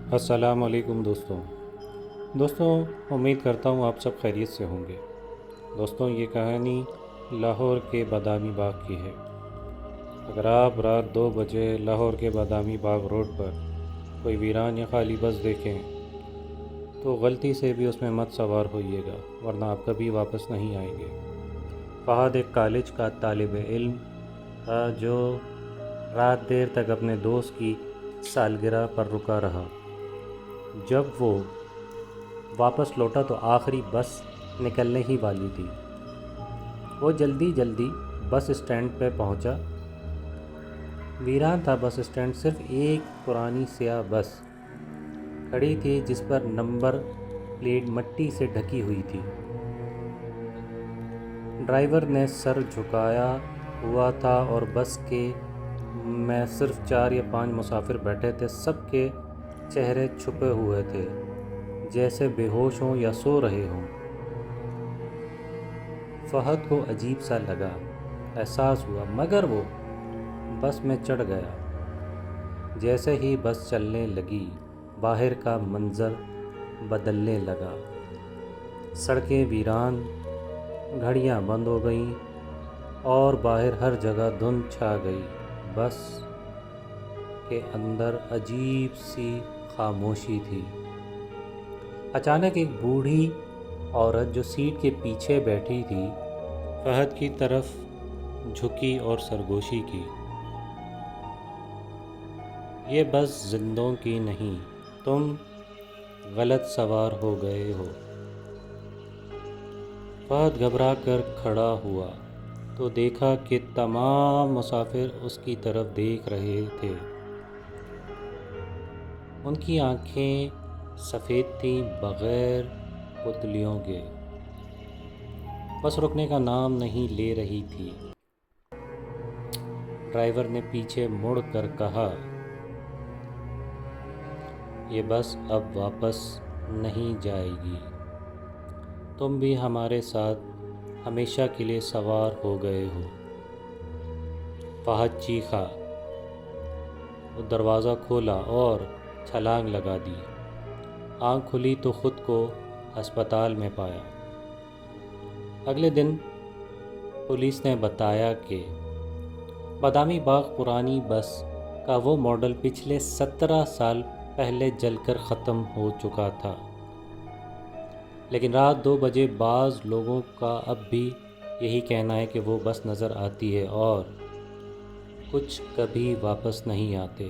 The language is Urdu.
السلام علیکم دوستوں، امید کرتا ہوں آپ سب خیریت سے ہوں گے۔ دوستوں، یہ کہانی لاہور کے بادامی باغ کی ہے۔ اگر آپ رات 2 بجے لاہور کے بادامی باغ روڈ پر کوئی ویران یا خالی بس دیکھیں تو غلطی سے بھی اس میں مت سوار ہوئیے گا، ورنہ آپ کبھی واپس نہیں آئیں گے۔ فہد ایک کالج کا طالب علم تھا جو رات دیر تک اپنے دوست کی سالگرہ پر رکا رہا۔ جب وہ واپس لوٹا تو آخری بس نکلنے ہی والی تھی۔ وہ جلدی بس اسٹینڈ پہ پہنچا۔ ویران تھا بس اسٹینڈ، صرف ایک پرانی سیاہ بس کھڑی تھی جس پر نمبر پلیٹ مٹی سے ڈھکی ہوئی تھی۔ ڈرائیور نے سر جھکایا ہوا تھا اور بس میں صرف 4 یا 5 مسافر بیٹھے تھے۔ سب کے چہرے چھپے ہوئے تھے، جیسے بے ہوش ہوں یا سو رہے ہوں۔ فہد کو عجیب سا لگا، احساس ہوا، مگر وہ بس میں چڑھ گیا۔ جیسے ہی بس چلنے لگی، باہر کا منظر بدلنے لگا۔ سڑکیں ویران، گھڑیاں بند ہو گئیں اور باہر ہر جگہ دھند چھا گئی۔ بس کے اندر عجیب سی خاموشی تھی۔ اچانک ایک بوڑھی عورت جو سیٹ کے پیچھے بیٹھی تھی، فہد کی طرف جھکی اور سرگوشی کی۔ یہ بس زندوں کی نہیں، تم غلط سوار ہو گئے ہو۔ فہد گھبرا کر کھڑا ہوا تو دیکھا کہ تمام مسافر اس کی طرف دیکھ رہے تھے۔ ان کی آنکھیں سفید تھیں، بغیر پتلیوں کے۔ بس رکنے کا نام نہیں لے رہی تھی۔ ڈرائیور نے پیچھے مڑ کر کہا، یہ بس اب واپس نہیں جائے گی، تم بھی ہمارے ساتھ ہمیشہ کے لیے سوار ہو گئے ہو۔ فہد چیخا۔ وہ دروازہ کھولا اور چھلانگ لگا دی۔ آنکھ کھلی تو خود کو ہسپتال میں پایا۔ اگلے دن پولیس نے بتایا کہ بادامی باغ پرانی بس کا وہ ماڈل پچھلے 17 سال پہلے جل کر ختم ہو چکا تھا، لیکن رات 2 بجے بعض لوگوں کا اب بھی یہی کہنا ہے کہ وہ بس نظر آتی ہے اور کچھ کبھی واپس نہیں آتے۔